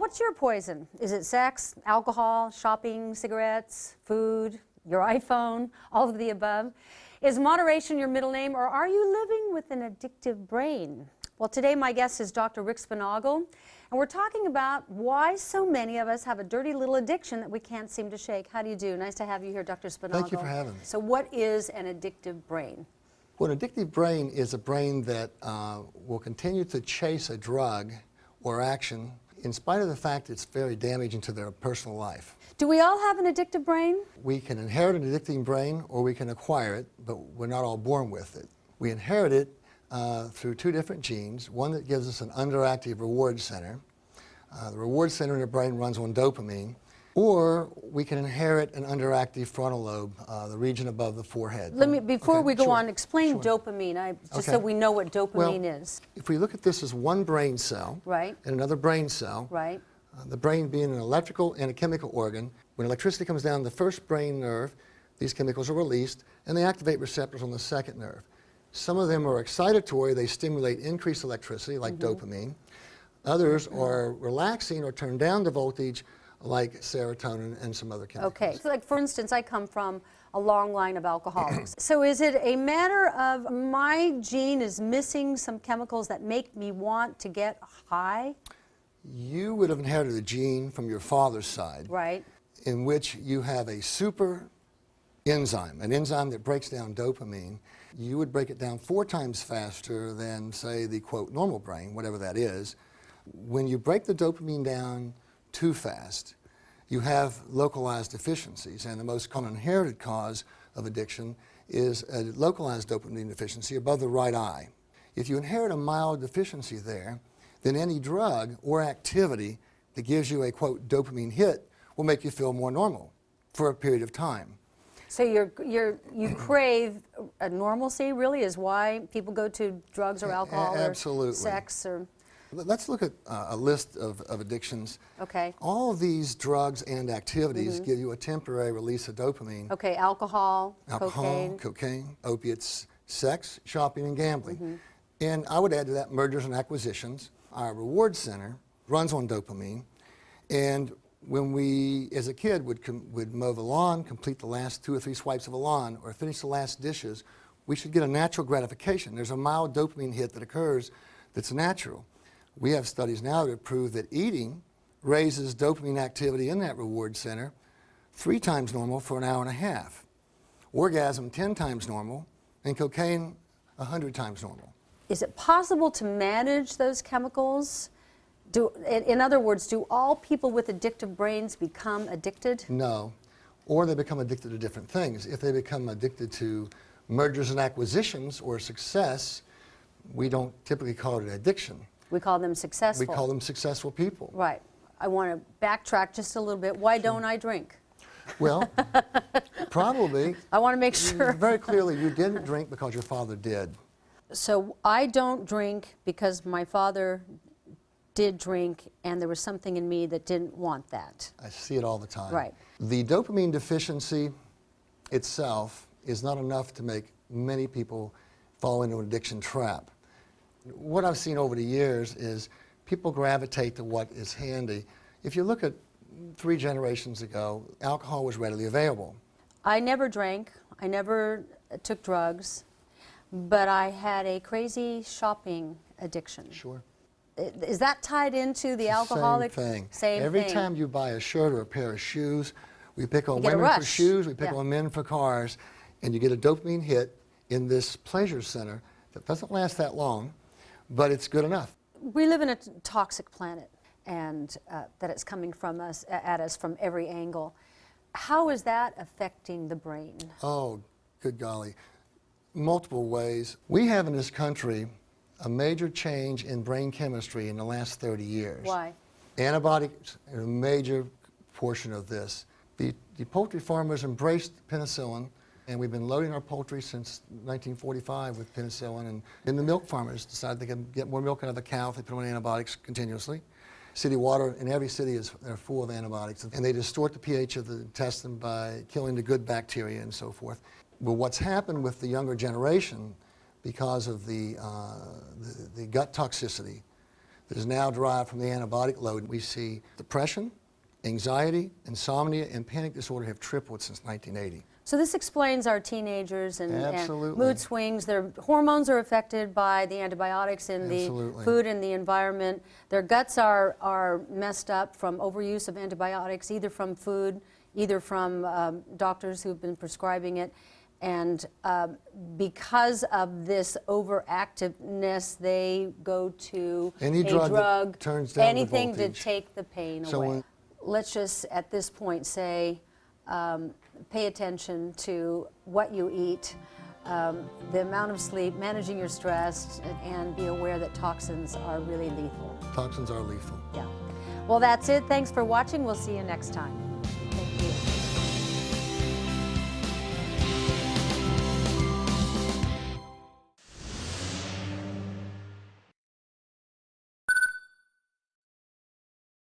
what's your poison? Is it sex, alcohol, shopping, cigarettes, food, your iPhone, all of the above? Is moderation your middle name, or are you living with an addictive brain? Well, today my guest is Dr. Rick Sponaugle, and we're talking about why so many of us have a dirty little addiction that we can't seem to shake. How do you do? Nice to have you here, Dr. Sponaugle. Thank you for having me. So what is an addictive brain? Well, an addictive brain is a brain that will continue to chase a drug or action in spite of the fact it's very damaging to their personal life. Do we all have an addictive brain? We can inherit an addicting brain or we can acquire it, but we're not all born with it. We inherit it through two different genes, one that gives us an underactive reward center. The reward center in the brain runs on dopamine. Or we can inherit an underactive frontal lobe, the region above the forehead. Before we go sure, on, explain sure. dopamine, just so we know what dopamine is. If we look at this as one brain cell Right. and another brain cell, Right. The brain being an electrical and a chemical organ, when electricity comes down the first brain nerve, these chemicals are released and they activate receptors on the second nerve. Some of them are excitatory, they stimulate increased electricity like dopamine. Others are relaxing or turn down the voltage like serotonin and some other chemicals. Okay, so like for instance, I come from a long line of alcoholics. So is it a matter of my gene is missing some chemicals that make me want to get high? You would have inherited a gene from your father's side, Right. in which you have a super enzyme, an enzyme that breaks down dopamine. You would break it down 4 times faster than, say, the quote normal brain, whatever that is. When you break the dopamine down too fast, you have localized deficiencies, and the most common inherited cause of addiction is a localized dopamine deficiency above the right eye. If you inherit a mild deficiency there, then any drug or activity that gives you a quote dopamine hit will make you feel more normal for a period of time. So you crave a normalcy, really, is why people go to drugs or alcohol Absolutely. or sex or... Let's look at a list of addictions. Okay. All of these drugs and activities give you a temporary release of dopamine. Okay, alcohol, cocaine, opiates, sex, shopping, and gambling. And I would add to that mergers and acquisitions. Our reward center runs on dopamine. And when we, as a kid, would mow the lawn, complete the last 2 or 3 swipes of a lawn, or finish the last dishes, we should get a natural gratification. There's a mild dopamine hit that occurs that's natural. We have studies now that prove that eating raises dopamine activity in that reward center 3 times normal for an hour and a half. Orgasm 10 times normal, and cocaine 100 times normal. Is it possible to manage those chemicals? In other words, do all people with addictive brains become addicted? No, or they become addicted to different things. If they become addicted to mergers and acquisitions or success, we don't typically call it an addiction. We call them successful. We call them successful people. Right. I want to backtrack just a little bit. Why don't I drink? Well, probably. I want to make sure. Very clearly, you didn't drink because your father did. So I don't drink because my father did drink, and there was something in me that didn't want that. I see it all the time. Right. The dopamine deficiency itself is not enough to make many people fall into an addiction trap. What I've seen over the years is people gravitate to what is handy. If you look at 3 generations ago, alcohol was readily available. I never drank. I never took drugs, but I had a crazy shopping addiction. Sure. Is that tied into the alcoholic? Same thing. Same Every thing. time you buy a shirt or a pair of shoes, we pick on get a women for rush. shoes, we pick Yeah. on men for cars, and you get a dopamine hit in this pleasure center that doesn't last that long, but it's good enough. We live in a toxic planet, and that it's coming from us, at us from every angle. How is that affecting the brain? Oh, good golly. Multiple ways. We have in this country a major change in brain chemistry in the last 30 years. Why? Antibiotics are a major portion of this. The poultry farmers embraced penicillin, and we've been loading our poultry since 1945 with penicillin, and then the milk farmers decided they could get more milk out of the cow if they put on antibiotics continuously. City water in every city they're full of antibiotics, and they distort the pH of the intestine by killing the good bacteria and so forth. But what's happened with the younger generation, because of the gut toxicity, that is now derived from the antibiotic load. We see depression, anxiety, insomnia, and panic disorder have tripled since 1980. So this explains our teenagers and Absolutely. mood swings. Their hormones are affected by the antibiotics in the Absolutely. food and the environment. Their guts are messed up from overuse of antibiotics, either from food, either from doctors who've been prescribing it. And because of this overactiveness, they go to Any a drug that drug, turns down the anything to voltage. take the pain So away. when- Let's just, at this point, say, pay attention to what you eat, the amount of sleep, managing your stress, and be aware that toxins are really lethal. Toxins are lethal. Yeah. Well, that's it. Thanks for watching. We'll see you next time.